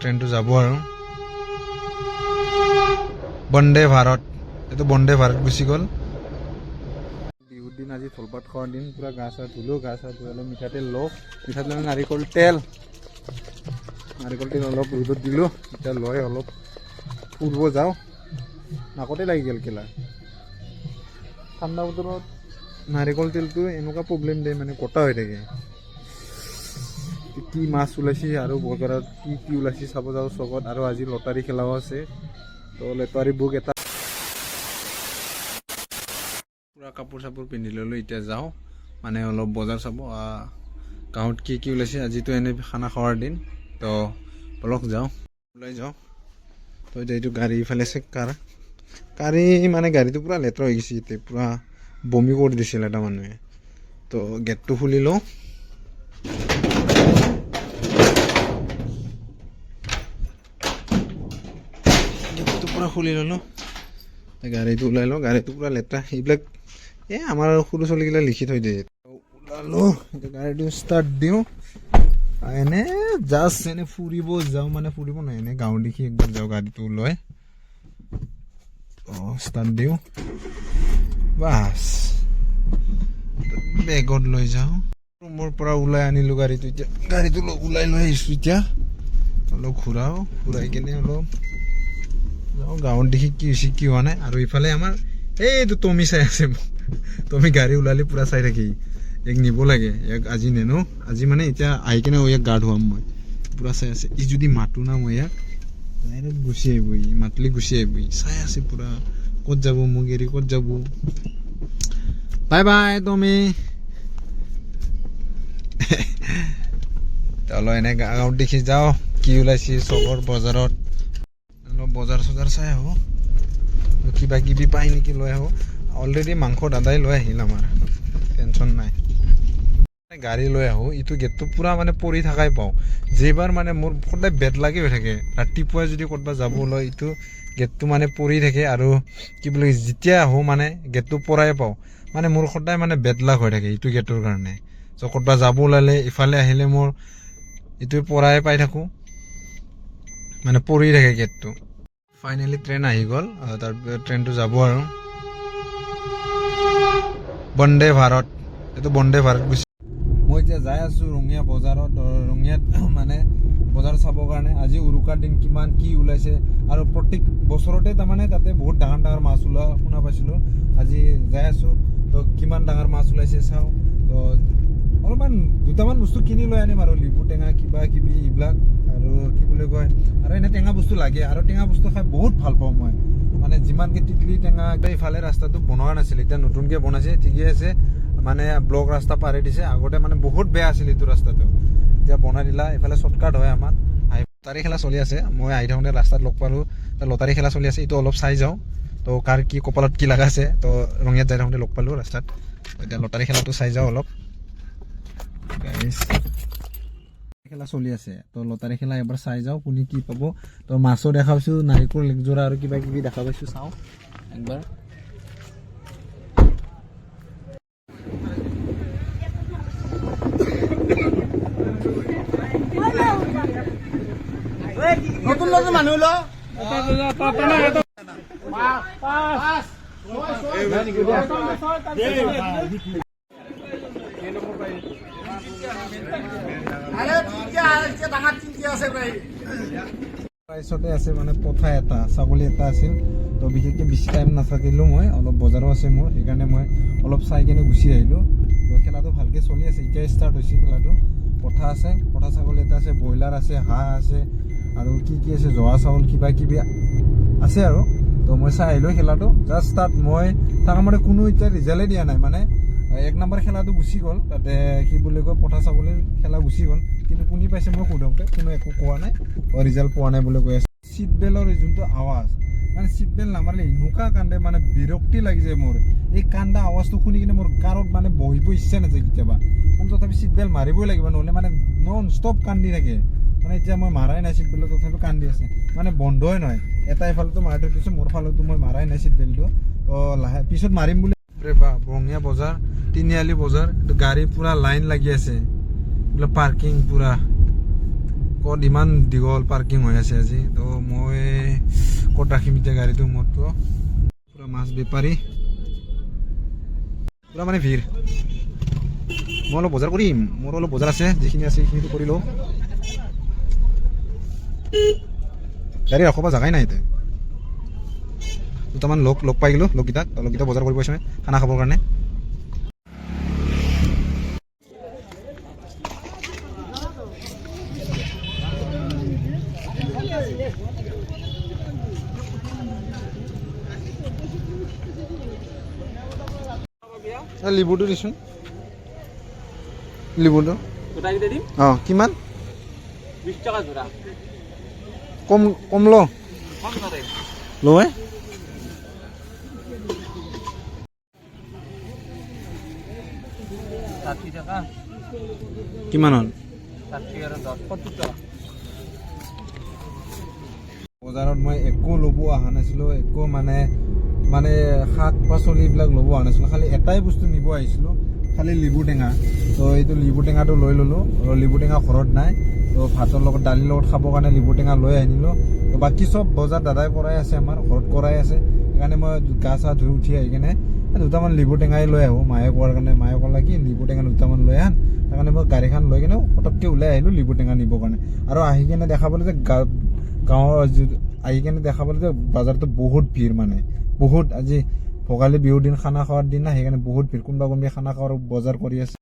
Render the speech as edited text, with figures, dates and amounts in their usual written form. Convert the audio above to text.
ট্ৰেইনটো যাব আৰু বন্দে ভাৰত এইটো বন্দে ভাৰত গুচি গ'ল বিহুৰ দিন আজি থলপাত খোৱাৰ দিন পুৰা গা চা ধুলো গা চা ধুই অলপ মিঠাতেল লওঁ মিঠাতেল নাৰিকল তেল অলপ ৰ'দত দিলোঁ এতিয়া লৈ অলপ ফুৰিব যাওঁ নাকতে লাগি গ'ল কেলা ঠাণ্ডা বতৰত নাৰিকল তেলটো এনেকুৱা প্ৰব্লেম দিয়ে মানে গোটা হৈ থাকে কি মাছ ওলাইছে আৰু বজাৰত কি কি ওলাইছে চাব যাওঁ চকত আৰু আজি লটাৰী খেলাও আছে তো লটাৰী বুক এটা পুৰা কাপোৰ চাপোৰ পিন্ধি ল'লোঁ এতিয়া যাওঁ মানে অলপ বজাৰ চাব গাঁৱত কি কি ওলাইছে আজিতো এনে খানা খোৱাৰ দিন তো বলক যাওঁ ওলাই যাওঁ তো এতিয়া এইটো গাড়ী ইফালে আছে গাড়ী মানে গাড়ীটো পুৰা লেতেৰা হৈ গৈছে এতিয়া পুৰা বমি কৰি দিছিল এটা মানুহে তো গেটটো খুলি লওঁ গেটটো পুৰা খুলি ল'লোঁ গাড়ীটো ওলাই লওঁ গাড়ীটো পুৰা লেতেৰা এইবিলাক আমাৰ সৰু ছোৱালীগিলা লিখি থৈ দিয়ে ওলালোঁ গাড়ীটো ষ্টাৰ্ট দিওঁ এনে জাষ্ট এনে ফুৰিব যাওঁ মানে ফুৰিব নহয় এনে গাঁও দেখি একবাৰ যাওঁ গাড়ীটো লৈ ষ্টাৰ্ট দিওঁ বাছ বেগত লৈ যাওঁ ৰুমৰ পৰা ওলাই আনিলোঁ গাড়ীটো এতিয়া গাড়ীটো ওলাই লৈ আহিছোঁ এতিয়া অলপ ঘূৰাই কিনে অলপ যাওঁ গাঁৱত দেখি কি হৈছে কি হোৱা নাই আৰু ইফালে আমাৰ এইটো টমি চাই আছে টমি গাড়ী ওলালে পুৰা চাই থাকি ইয়াক নিব লাগে ইয়াক আজি নেনো আজি মানে এতিয়া আহি কিনে ইয়াক গা ধুৱাম মই পুৰা চাই আছে ই যদি মাতো না মই ইয়াক ডাইৰেক্ট গুচি আহিব ই মাতলি গুচি আহিব চাই আছে পুৰা ক'ত যাব মোক এৰি ক'ত যাব বাই বাই টমি অলপ এনে গাঁৱত দেখি যাওঁ কি ওলাইছে চহৰ বজাৰত অলপ বজাৰ চজাৰ চাই আহোঁ কিবা কিবি পাই নেকি লৈ আহোঁ অলৰেডি মাংস দাদাই লৈ আহিল আমাৰ টেনশ্যন নাই গাড়ী লৈ আহোঁ ইটো গেটটো পুৰা মানে পৰি থাকাই পাওঁ যেইবাৰ মানে মোৰ সদায় বেড লাগি হৈ থাকে ৰাতিপুৱা যদি ক'ৰবাত যাব লয় ইটো গেটটো মানে পৰি থাকে আৰু কি বুলি যেতিয়া আহোঁ মানে গেটটো পৰাই পাওঁ মানে মোৰ সদায় মানে বেড লাগ হৈ থাকে ইটো গেটৰ কাৰণে চ' ক'ৰবাত যাব ওলালে ইফালে আহিলে মোৰ ইটোৱে পৰাই পাই থাকোঁ মানে পৰি থাকে গেটটো ফাইনেলি ট্ৰেইন আহি গ'ল তাৰপিছত ট্ৰেইনটো যাব আৰু বন্দে ভাৰত এইটো বন্দে ভাৰত গুচি মই এতিয়া যাই আছোঁ ৰঙিয়া বজাৰত ৰঙিয়াত মানে বজাৰ চাবৰ কাৰণে আজি উৰুকাৰ দিন কিমান কি ওলাইছে আৰু প্ৰত্যেক বছৰতে তাৰমানে তাতে বহুত ডাঙৰ ডাঙৰ মাছ ওলোৱা শুনা পাইছিলোঁ আজি যাই আছোঁ তো কিমান ডাঙৰ মাছ ওলাইছে চাওঁ তো অলপমান দুটামান বস্তু কিনি লৈ আনিম আৰু লিবু টেঙা কিবা কিবি এইবিলাক আৰু কি বুলি কয় আৰু এনে টেঙা বস্তু লাগে আৰু টেঙা বস্তু খাই বহুত ভাল পাওঁ মই মানে যিমানকৈ তিতলি টেঙা ইফালে ৰাস্তাটো বনোৱা নাছিল এতিয়া নতুনকৈ বনাইছে ঠিকেই আছে মানে ব্লক ৰাস্তা পাৰি দিছে আগতে মানে বহুত বেয়া আছিল এইটো ৰাস্তাটো এতিয়া বনাই দিলা এইফালে শ্বৰ্টকাট হয় আমাৰ লটাৰী খেলা চলি আছে মই আহি থাকোঁতে ৰাস্তাত লগ পালোঁ লটাৰী খেলা চলি আছে এইটো অলপ চাই যাওঁ তো কাৰ কি কপালত কি লগা আছে তো ৰঙিয়াত যাই থাকোঁতে লগ পালোঁ ৰাস্তাত এতিয়া লটাৰী খেলাটো চাই যাওঁ অলপ খেলা চলি আছে তো লটাৰী খেলা এবাৰ চাই যাওঁ কোনে কি পাব তো মাছো দেখা পাইছোঁ নাৰিকল একযোৰা আৰু কিবা কিবি দেখা পাইছোঁ চাওঁ একবাৰ নতুন নতুন মানুহ ল প্ৰাইচতে আছে মানে পঠা এটা ছাগলী এটা আছিল তো বিশেষকৈ বেছি টাইম নাথাকিলোঁ মই অলপ বজাৰো আছে মোৰ সেইকাৰণে মই অলপ চাই কিনে গুচি আহিলোঁ তো খেলাটো ভালকৈ চলি আছে এতিয়া ষ্টাৰ্ট হৈছে খেলাটো পঠা আছে পঠা ছাগলী এটা আছে ব্ৰইলাৰ আছে হাঁহ আছে আৰু কি কি আছে জহা চাউল কিবা কিবি আছে আৰু তো মই চাই আহিলোঁ খেলাটো জাষ্ট তাত মই তাক মানে কোনো এতিয়া ৰিজাল্টেই দিয়া নাই মানে এক নম্বৰ খেলাটো গুচি গ'ল তাতে কি বুলি কয় পঠা ছাগলীৰ খেলা গুচি গ'ল কিন্তু কোনে পাইছে মই সোধোঁতে কোনো একো কোৱা নাই ৰিজাল্ট পোৱা নাই বুলি কৈ আছে চিট বেলৰ যোনটো আৱাজ মানে চিট বেল্ট নামাৰিলে এনেকুৱা কান্দে মানে বিৰক্তি লাগি যায় মোৰ এই কান্দা আৱাজটো শুনি কিনে মোৰ কাৰত মানে বহিব ইচ্ছা নাযায় কেতিয়াবা মানে তথাপি চিট বেল্ট মাৰিবই লাগিব নহ'লে মানে নন ষ্টপ কান্দি থাকে মানে এতিয়া মই মাৰাই নাই চিট বেল্টটো তথাপি কান্দি আছে মানে বন্ধই নহয় এটা এফালেতো মাৰি থৈ দিছোঁ মোৰ ফালেতো মই মাৰাই নাই চিট বেল্টটো তো লাহে পিছত মাৰিম বুলি ৰঙিয়া বজাৰ তিনিআলি বজাৰ গাড়ী পুৰা লাইন লাগি আছে এইবিলাক পাৰ্কিং পুৰা ক'ত ইমান দীঘল পাৰ্কিং হৈ আছে আজি তো মই ক'ত ৰাখিম এতিয়া গাড়ীটো মোৰতো পুৰা মাছ বেপাৰী পুৰা মানে ভিৰ মই অলপ বজাৰ কৰিম মোৰ অলপ বজাৰ আছে যিখিনি আছে সেইখিনিতো কৰি লওঁ গাড়ী ৰাখবা জাগাই নাই এতিয়া দুটামান লগ পাই গ'লোঁ লগকেইটা বজাৰ কৰিব আহিছোঁ খানা খাবৰ কাৰণে লিবুটো দিছোন লিবুটো গোটাকেইটা দিম অঁ কিমান 20 টকা যোৰা কম ল কম নৰে লয় 60 টকা কিমান হ'ল 60 আৰু 10 70 টকা বজাৰত মই একো ল'ব অহা নাছিলোঁ একো মানে শাক পাচলি এইবিলাক ল'ব অহা নাছিলোঁ খালি এটাই বস্তু নিব আহিছিলোঁ খালি লিবু টেঙা তো এইটো লিবু টেঙাটো লৈ ল'লোঁ আৰু লিবু টেঙা ঘৰত নাই তো ভাতৰ লগত দালিৰ লগত খাবৰ কাৰণে লিবু টেঙা লৈ আনিলোঁ তো বাকী চব বজাৰ দাদাই কৰাই আছে আমাৰ ঘৰত কৰাই আছে সেইকাৰণে মই গা চা ধুই উঠি আহি কিনে দুটামান লিবু টেঙাই লৈ আহোঁ মায়ে কোৱাৰ কাৰণে মায়ে ক'লে কি লিবু টেঙা দুটামান লৈ আন সেইকাৰণে মই গাড়ীখন লৈ কিনে পটককৈ ওলাই আহিলোঁ লিবু টেঙা নিবৰ কাৰণে আৰু আহি কিনে দেখা পালোঁ যে গাঁৱৰ আহি কিনে দেখা পালোঁ যে বজাৰটো বহুত ভিৰ মানে বহুত আজি ভোগালী বিহুৰ দিন খানা খোৱাৰ দিন না সেইকাৰণে বহুত ভিৰ কোনোবা খানা খোৱাৰ বজাৰ কৰি আছে